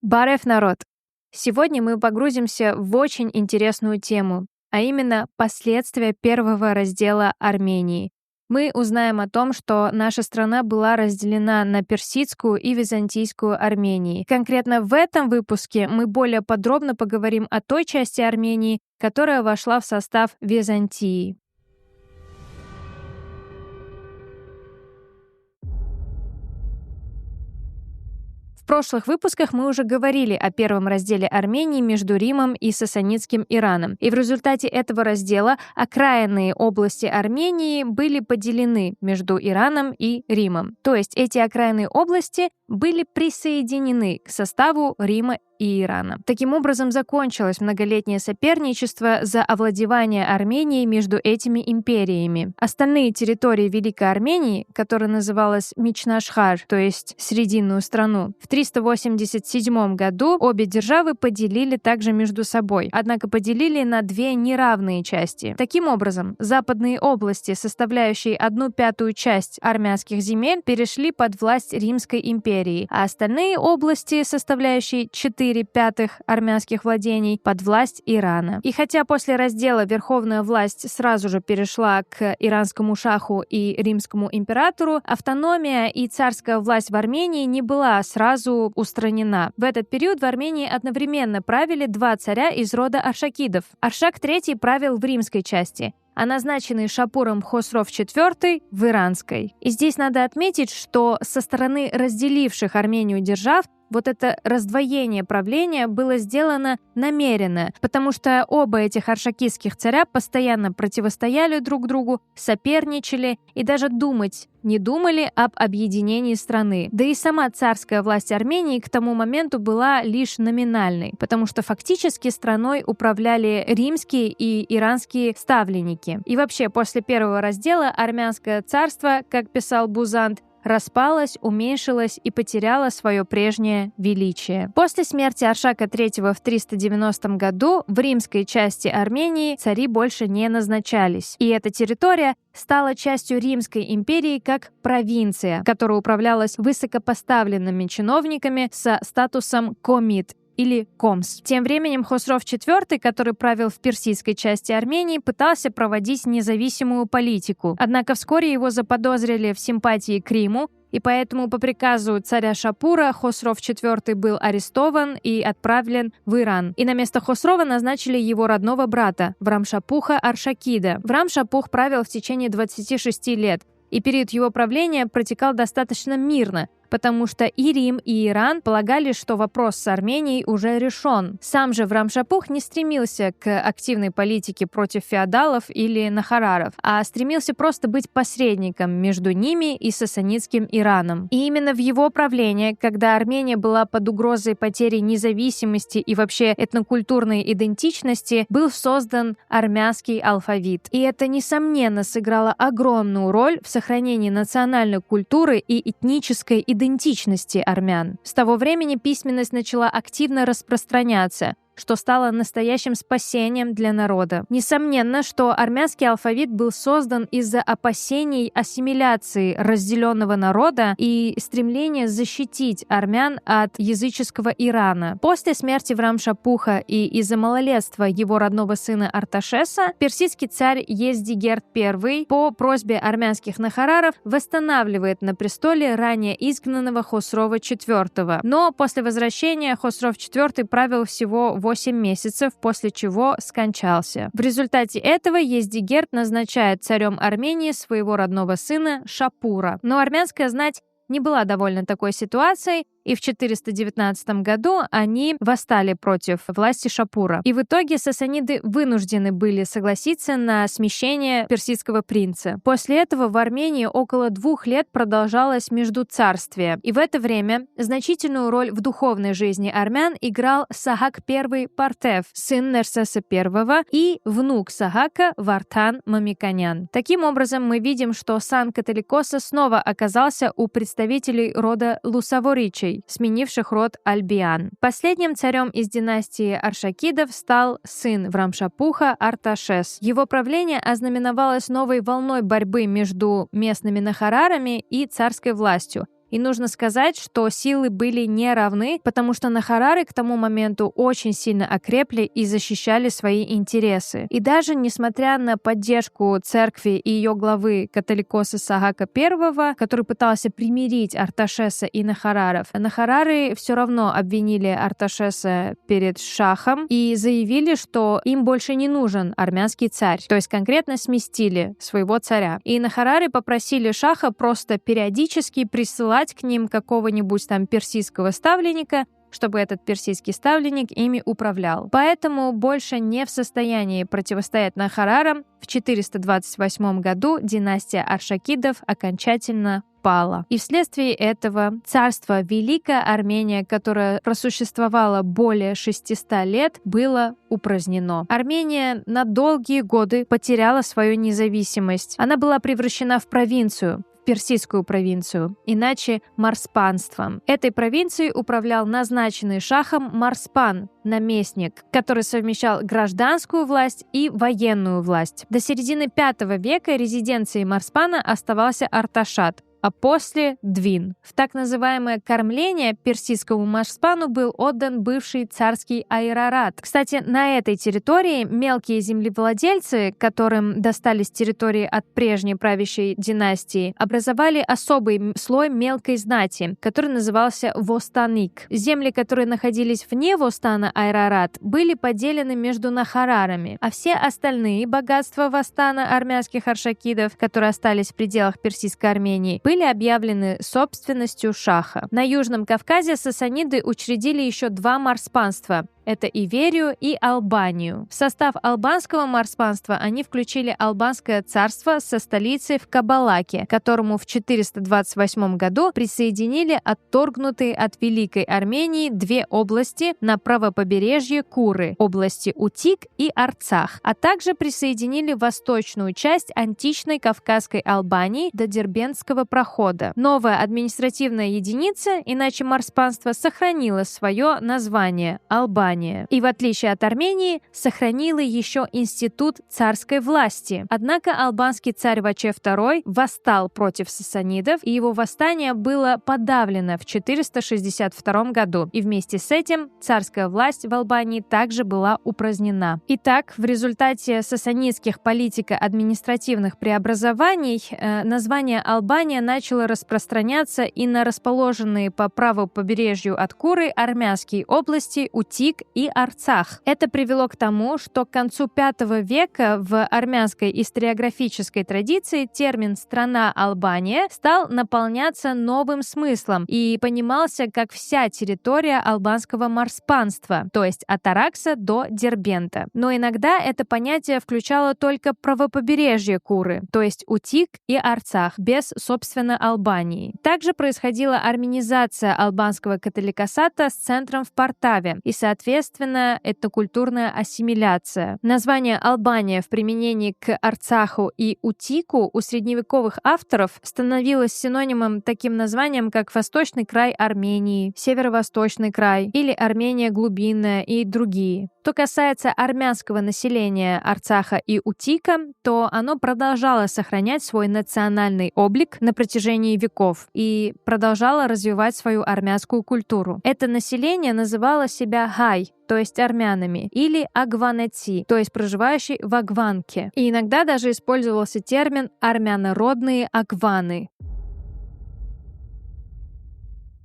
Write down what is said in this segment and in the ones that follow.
Барев народ! Сегодня мы погрузимся в очень интересную тему, а именно последствия первого раздела Армении. Мы узнаем о том, что наша страна была разделена на персидскую и византийскую Армении. Конкретно в этом выпуске мы более подробно поговорим о той части Армении, которая вошла в состав Византии. В прошлых выпусках мы уже говорили о первом разделе Армении между Римом и Сасанидским Ираном. И в результате этого раздела окраинные области Армении были поделены между Ираном и Римом. То есть эти окраинные области были присоединены к составу Рима и Ирана. Таким образом, закончилось многолетнее соперничество за овладевание Арменией между этими империями. Остальные территории Великой Армении, которая называлась Мичнашхар, то есть Срединную страну, в 387 году обе державы поделили также между собой, однако поделили на две неравные части. Таким образом, западные области, составляющие 1/5 часть армянских земель, перешли под власть Римской империи, а остальные области, составляющие 4/5 армянских владений, под власть Ирана. И хотя после раздела верховная власть сразу же перешла к иранскому шаху и римскому императору, автономия и царская власть в Армении не была сразу устранена. В этот период в Армении одновременно правили два царя из рода Аршакидов. Аршак III правил в римской части, а назначенный Шапуром Хосров IV в иранской. И здесь надо отметить, что со стороны разделивших Армению держав вот это раздвоение правления было сделано намеренно, потому что оба этих аршакидских царя постоянно противостояли друг другу, соперничали и даже думать не думали об объединении страны. Да и сама царская власть Армении к тому моменту была лишь номинальной, потому что фактически страной управляли римские и иранские ставленники. И вообще, после первого раздела армянское царство, как писал Бузант, распалась, уменьшилась и потеряла свое прежнее величие. После смерти Аршака III в 390 году в римской части Армении цари больше не назначались, и эта территория стала частью Римской империи как провинция, которая управлялась высокопоставленными чиновниками со статусом комит или Комс. Тем временем Хосров IV, который правил в персидской части Армении, пытался проводить независимую политику. Однако вскоре его заподозрили в симпатии к Риму, и поэтому по приказу царя Шапура Хосров IV был арестован и отправлен в Иран. И на место Хосрова назначили его родного брата, Врамшапуха Аршакида. Врамшапух правил в течение 26 лет, и период его правления протекал достаточно мирно, потому что и Рим, и Иран полагали, что вопрос с Арменией уже решен. Сам же Врамшапух не стремился к активной политике против феодалов или нахараров, а стремился просто быть посредником между ними и сасанидским Ираном. И именно в его правлении, когда Армения была под угрозой потери независимости и вообще этнокультурной идентичности, был создан армянский алфавит. И это, несомненно, сыграло огромную роль в сохранении национальной культуры и этнической идентичности армян. С того времени письменность начала активно распространяться, что стало настоящим спасением для народа. Несомненно, что армянский алфавит был создан из-за опасений ассимиляции разделенного народа и стремления защитить армян от языческого Ирана. После смерти Врамшапуха и из-за малолетства его родного сына Арташеса, персидский царь Ездигерт I по просьбе армянских нахараров восстанавливает на престоле ранее изгнанного Хосрова IV. Но после возвращения Хосров IV правил всего 8 месяцев, после чего скончался. В результате этого Ездигерт назначает царем Армении своего родного сына Шапура. Но армянская знать не была довольна такой ситуацией, и в 419 году они восстали против власти Шапура. И в итоге сасаниды вынуждены были согласиться на смещение персидского принца. После этого в Армении около 2 лет продолжалось междуцарствие. И в это время значительную роль в духовной жизни армян играл Сагак I Партев, сын Нерсеса I, и внук Сагака Вартан Мамиканян. Таким образом, мы видим, что сан Католикоса снова оказался у представителей рода Лусаворичей, сменивших род Альбиан. Последним царем из династии Аршакидов стал сын Врамшапуха Арташес. Его правление ознаменовалось новой волной борьбы между местными нахарарами и царской властью. И нужно сказать, что силы были не равны, потому что нахарары к тому моменту очень сильно окрепли и защищали свои интересы. И даже несмотря на поддержку церкви и ее главы католикоса Саагака I, который пытался примирить Арташеса и нахараров, нахарары все равно обвинили Арташеса перед шахом и заявили, что им больше не нужен армянский царь, то есть конкретно сместили своего царя. И нахарары попросили шаха просто периодически присылать к ним какого-нибудь там персидского ставленника, чтобы этот персидский ставленник ими управлял. Поэтому больше не в состоянии противостоять нахарарам, в 428 году династия Аршакидов окончательно пала. И вследствие этого царство Великая Армения, которое просуществовало более 600 лет, было упразднено. Армения на долгие годы потеряла свою независимость. Она была превращена в провинцию, персидскую провинцию, иначе марспанством. Этой провинцией управлял назначенный шахом Марспан, наместник, который совмещал гражданскую власть и военную власть. До середины V века резиденцией Марспана оставался Арташат, а после — Двин. В так называемое кормление персидскому Марспану был отдан бывший царский Айрарат. Кстати, на этой территории мелкие землевладельцы, которым достались территории от прежней правящей династии, образовали особый слой мелкой знати, который назывался Востаник. Земли, которые находились вне Востана Айрарат, были поделены между нахарарами, а все остальные богатства Востана армянских аршакидов, которые остались в пределах Персидской Армении, были объявлены собственностью шаха. На Южном Кавказе сасаниды учредили еще 2 марспанства. Это Иверию и Албанию. В состав албанского марспанства они включили Албанское царство со столицей в Кабалаке, которому в 428 году присоединили отторгнутые от Великой Армении 2 области на правобережье Куры, области Утик и Арцах, а также присоединили восточную часть античной Кавказской Албании до Дербентского прохода. Новая административная единица, иначе марспанство, сохранила свое название – Албания. И в отличие от Армении, сохранила еще институт царской власти. Однако албанский царь Ваче II восстал против сасанидов, и его восстание было подавлено в 462 году. И вместе с этим царская власть в Албании также была упразднена. Итак, в результате сасанидских политико-административных преобразований название Албания начало распространяться и на расположенные по праву побережью от Куры армянские области Утик и Арцах. Это привело к тому, что к концу V века в армянской историографической традиции термин «страна Албания» стал наполняться новым смыслом и понимался как вся территория албанского марспанства, то есть от Аракса до Дербента. Но иногда это понятие включало только правобережье Куры, то есть Утик и Арцах, без, собственно, Албании. Также происходила арменизация албанского католикосата с центром в Портаве и, соответственно, этнокультурная ассимиляция. Название Албания в применении к Арцаху и Утику у средневековых авторов становилось синонимом таким названием, как Восточный край Армении, Северо-Восточный край или Армения глубинная и другие. Что касается армянского населения Арцаха и Утика, то оно продолжало сохранять свой национальный облик на протяжении веков и продолжало развивать свою армянскую культуру. Это население называло себя Хай, то есть армянами, или агванеци, то есть проживающий в Агванке. И иногда даже использовался термин «армянородные агваны».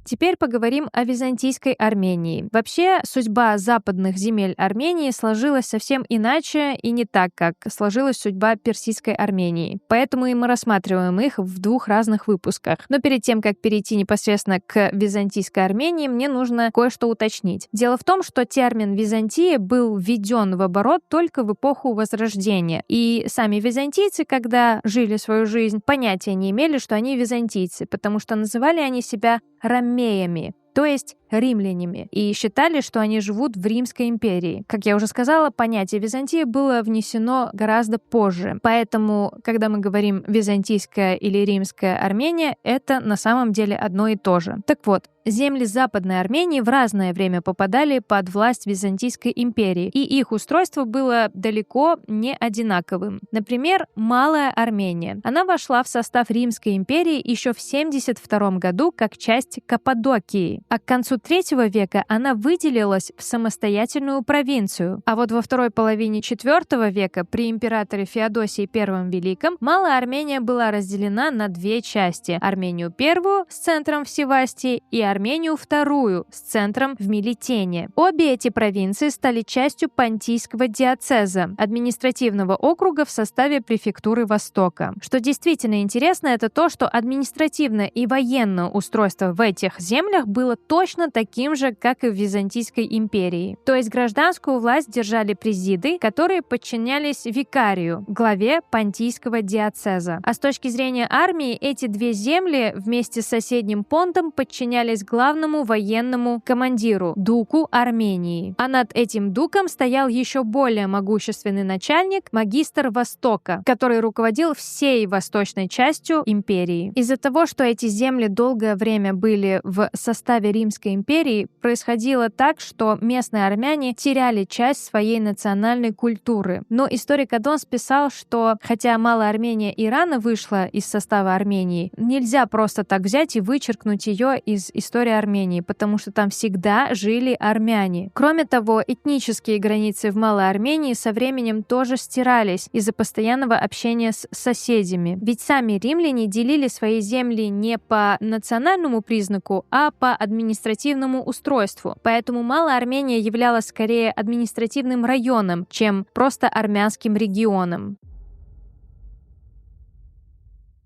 Теперь поговорим о византийской Армении. Вообще, судьба западных земель Армении сложилась совсем иначе и не так, как сложилась судьба персидской Армении. Поэтому и мы рассматриваем их в 2 разных выпусках. Но перед тем, как перейти непосредственно к византийской Армении, мне нужно кое-что уточнить. Дело в том, что термин «Византия» был введен в оборот только в эпоху Возрождения. И сами византийцы, когда жили свою жизнь, понятия не имели, что они византийцы, потому что называли они себя ромеями. то есть римлянами, и считали, что они живут в Римской империи. Как я уже сказала, понятие Византии было внесено гораздо позже, поэтому, когда мы говорим «византийская» или «римская Армения», это на самом деле одно и то же. Так вот, земли Западной Армении в разное время попадали под власть Византийской империи, и их устройство было далеко не одинаковым. Например, Малая Армения. Она вошла в состав Римской империи еще в 72 году как часть Каппадокии, а к концу III века она выделилась в самостоятельную провинцию. А вот во второй половине IV века при императоре Феодосии I Великом Малая Армения была разделена на две части: Армению I с центром в Севастии и Армению II с центром в Милитене. Обе эти провинции стали частью Понтийского диацеза, административного округа в составе префектуры Востока. Что действительно интересно, это то, что административное и военное устройство в этих землях было точно таким же, как и в Византийской империи. То есть гражданскую власть держали президы, которые подчинялись викарию, главе Понтийского диацеза. А с точки зрения армии, эти две земли вместе с соседним Понтом подчинялись главному военному командиру, дуку Армении. А над этим дуком стоял еще более могущественный начальник, магистр Востока, который руководил всей восточной частью империи. Из-за того, что эти земли долгое время были в составе Римской империи, происходило так, что местные армяне теряли часть своей национальной культуры. Но историк Адонс писал, что хотя Малая Армения и рано вышла из состава Армении, нельзя просто так взять и вычеркнуть ее из истории Армении, потому что там всегда жили армяне. Кроме того, этнические границы в Малой Армении со временем тоже стирались из-за постоянного общения с соседями. Ведь сами римляне делили свои земли не по национальному признаку, а по административному устройству. Поэтому Малая Армения являлась скорее административным районом, чем просто армянским регионом.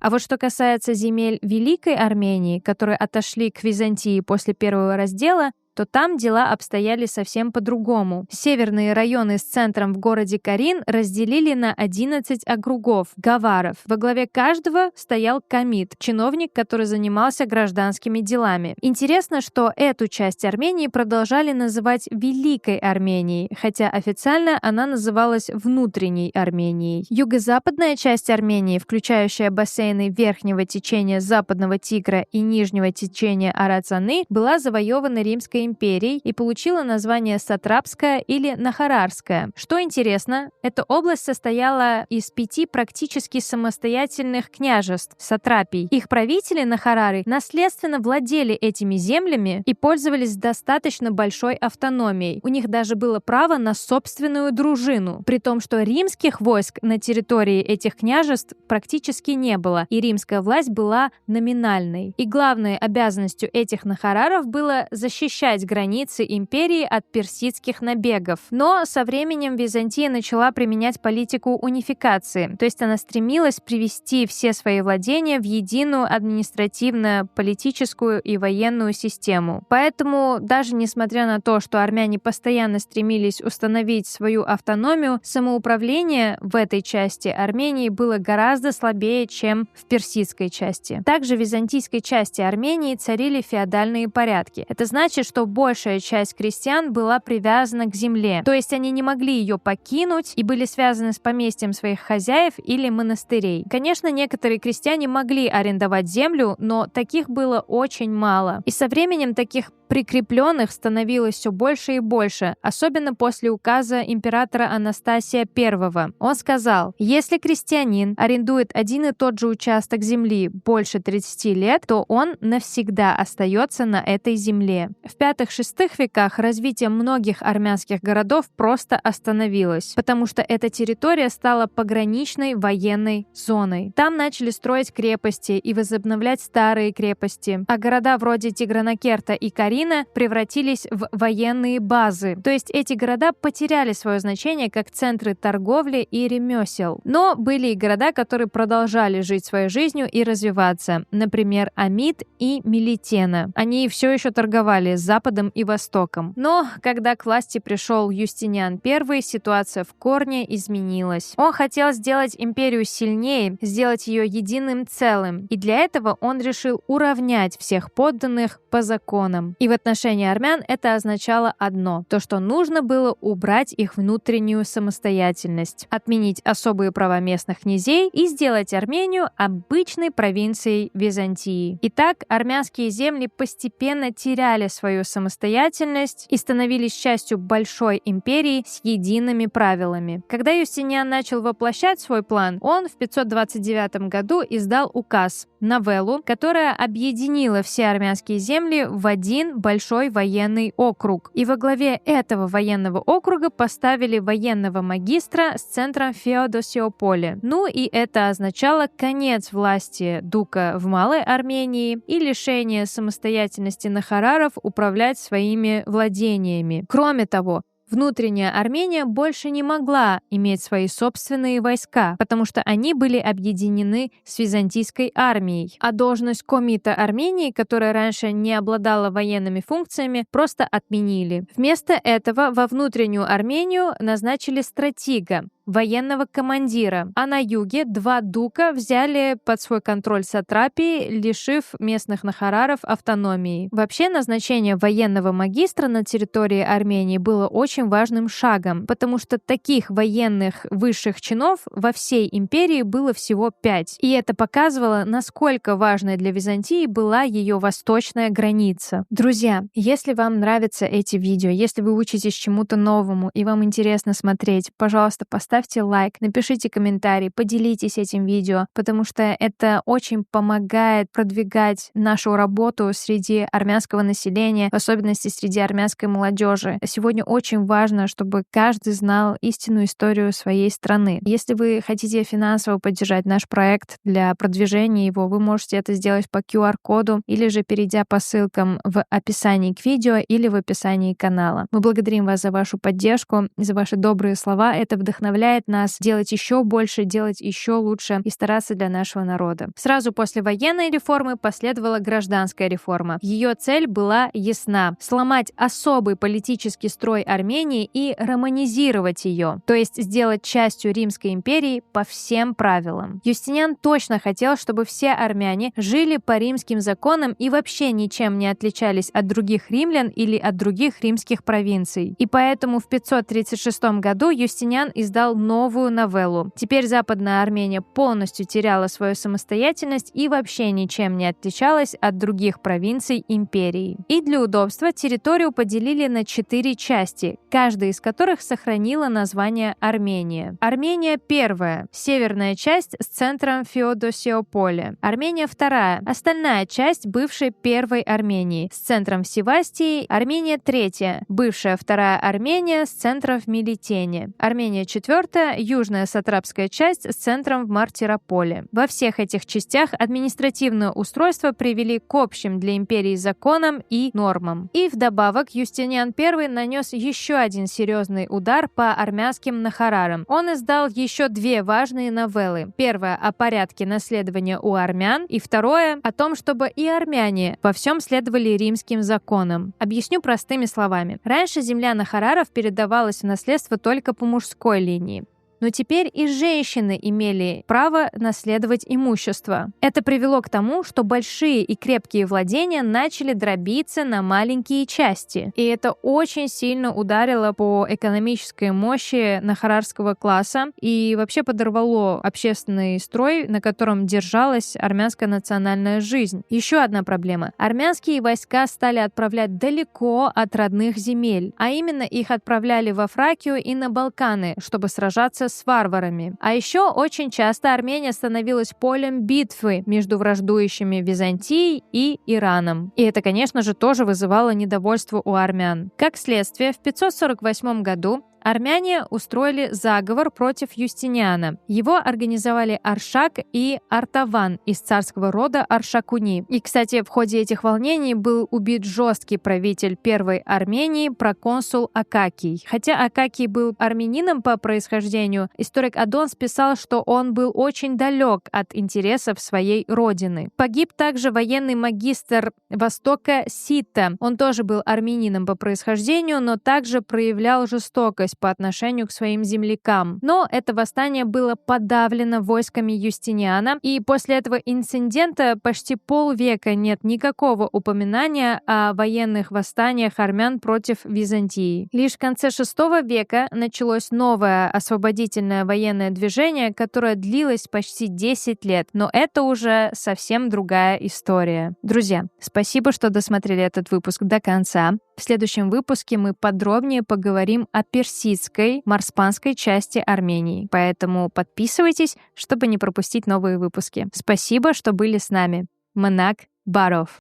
А вот что касается земель Великой Армении, которые отошли к Византии после первого раздела, то там дела обстояли совсем по-другому. Северные районы с центром в городе Карин разделили на 11 округов, гаваров. Во главе каждого стоял комит, чиновник, который занимался гражданскими делами. Интересно, что эту часть Армении продолжали называть Великой Арменией, хотя официально она называлась Внутренней Арменией. Юго-западная часть Армении, включающая бассейны верхнего течения Западного Тигра и нижнего течения Арацаны, была завоевана Римской империей и получила название Сатрапская или Нахарарская. Что интересно, эта область состояла из 5 практически самостоятельных княжеств, сатрапий. Их правители, нахарары, наследственно владели этими землями и пользовались достаточно большой автономией. У них даже было право на собственную дружину, при том, что римских войск на территории этих княжеств практически не было, и римская власть была номинальной. И главной обязанностью этих нахараров было защищать границы империи от персидских набегов. Но со временем Византия начала применять политику унификации, то есть она стремилась привести все свои владения в единую административно-политическую и военную систему. Поэтому, даже несмотря на то, что армяне постоянно стремились установить свою автономию, самоуправление в этой части Армении было гораздо слабее, чем в персидской части. Также в византийской части Армении царили феодальные порядки. Это значит, что большая часть крестьян была привязана к земле, то есть они не могли ее покинуть и были связаны с поместьем своих хозяев или монастырей. Конечно, некоторые крестьяне могли арендовать землю, но таких было очень мало. И со временем таких прикрепленных становилось все больше и больше, особенно после указа императора Анастасия I. Он сказал: если крестьянин арендует один и тот же участок земли больше 30 лет, то он навсегда остается на этой земле. В V-VI веках развитие многих армянских городов просто остановилось, потому что эта территория стала пограничной военной зоной. Там начали строить крепости и возобновлять старые крепости, а города вроде Тигранакерта и Карина превратились в военные базы. То есть эти города потеряли свое значение как центры торговли и ремесел. Но были и города, которые продолжали жить своей жизнью и развиваться. Например, Амид и Милитена. Они все еще торговали с Западом Западом и Востоком. Но когда к власти пришел Юстиниан I, ситуация в корне изменилась. Он хотел сделать империю сильнее, сделать ее единым целым, и для этого он решил уравнять всех подданных по законам. И в отношении армян это означало одно – то, что нужно было убрать их внутреннюю самостоятельность, отменить особые права местных князей и сделать Армению обычной провинцией Византии. Итак, армянские земли постепенно теряли свою самостоятельность и становились частью большой империи с едиными правилами. Когда Юстиниан начал воплощать свой план, он в 529 году издал указ новеллу, которая объединила все армянские земли в один большой военный округ. И во главе этого военного округа поставили военного магистра с центром в Феодосиополе. Ну и это означало конец власти дука в Малой Армении и лишение самостоятельности нахараров управлять своими владениями. Кроме того, внутренняя Армения больше не могла иметь свои собственные войска, потому что они были объединены с византийской армией, а должность комита Армении, которая раньше не обладала военными функциями, просто отменили. Вместо этого во внутреннюю Армению назначили стратега, военного командира, а на юге два дука взяли под свой контроль сатрапии, лишив местных нахараров автономии. Вообще, назначение военного магистра на территории Армении было очень важным шагом, потому что таких военных высших чинов во всей империи было всего 5. И это показывало, насколько важной для Византии была ее восточная граница. Друзья, если вам нравятся эти видео, если вы учитесь чему-то новому и вам интересно смотреть, пожалуйста, поставьте лайк, напишите комментарий, поделитесь этим видео, потому что это очень помогает продвигать нашу работу среди армянского населения, в особенности среди армянской молодежи. Сегодня очень важно, чтобы каждый знал истинную историю своей страны. Если вы хотите финансово поддержать наш проект для продвижения его, вы можете это сделать по QR-коду или же перейдя по ссылкам в описании к видео или в описании канала. Мы благодарим вас за вашу поддержку, за ваши добрые слова. Это вдохновляет нас делать еще больше, делать еще лучше и стараться для нашего народа. Сразу после военной реформы последовала гражданская реформа. Ее цель была ясна – сломать особый политический строй Армении и романизировать ее, то есть сделать частью Римской империи по всем правилам. Юстиниан точно хотел, чтобы все армяне жили по римским законам и вообще ничем не отличались от других римлян или от других римских провинций. И поэтому в 536 году Юстиниан издал новую новеллу. Теперь Западная Армения полностью теряла свою самостоятельность и вообще ничем не отличалась от других провинций империи. И для удобства территорию поделили на 4 части, каждая из которых сохранила название Армения. Армения первая, северная часть с центром в Феодосиополе. Армения вторая, остальная часть бывшей первой Армении с центром в Севастии. Армения третья, бывшая вторая Армения с центром в Милитене. Армения четвертая, южная сатрапская часть с центром в Мартирополе. Во всех этих частях административное устройство привели к общим для империи законам и нормам. И вдобавок Юстиниан I нанес еще один серьезный удар по армянским нахарарам. Он издал еще 2 важные новеллы. Первая о порядке наследования у армян, и второе о том, чтобы и армяне во всем следовали римским законам. Объясню простыми словами. Раньше земля нахараров передавалась в наследство только по мужской линии. Но теперь и женщины имели право наследовать имущество. Это привело к тому, что большие и крепкие владения начали дробиться на маленькие части. И это очень сильно ударило по экономической мощи нахарарского класса и вообще подорвало общественный строй, на котором держалась армянская национальная жизнь. Еще одна проблема. Армянские войска стали отправлять далеко от родных земель, а именно их отправляли во Фракию и на Балканы, чтобы сражаться с варварами. А еще очень часто Армения становилась полем битвы между враждующими Византией и Ираном. И это, конечно же, тоже вызывало недовольство у армян. Как следствие, в 548 году Армяне устроили заговор против Юстиниана. Его организовали Аршак и Артаван из царского рода Аршакуни. И, кстати, в ходе этих волнений был убит жесткий правитель Первой Армении, проконсул Акакий. Хотя Акакий был армянином по происхождению, историк Адонс писал, что он был очень далек от интересов своей родины. Погиб также военный магистр Востока Сита. Он тоже был армянином по происхождению, но также проявлял жестокость по отношению к своим землякам. Но это восстание было подавлено войсками Юстиниана, и после этого инцидента почти полвека нет никакого упоминания о военных восстаниях армян против Византии. Лишь в конце VI века началось новое освободительное военное движение, которое длилось почти 10 лет, но это уже совсем другая история. Друзья, спасибо, что досмотрели этот выпуск до конца. В следующем выпуске мы подробнее поговорим о персидской, марспанской части Армении. Поэтому подписывайтесь, чтобы не пропустить новые выпуски. Спасибо, что были с нами. Мнак Баров.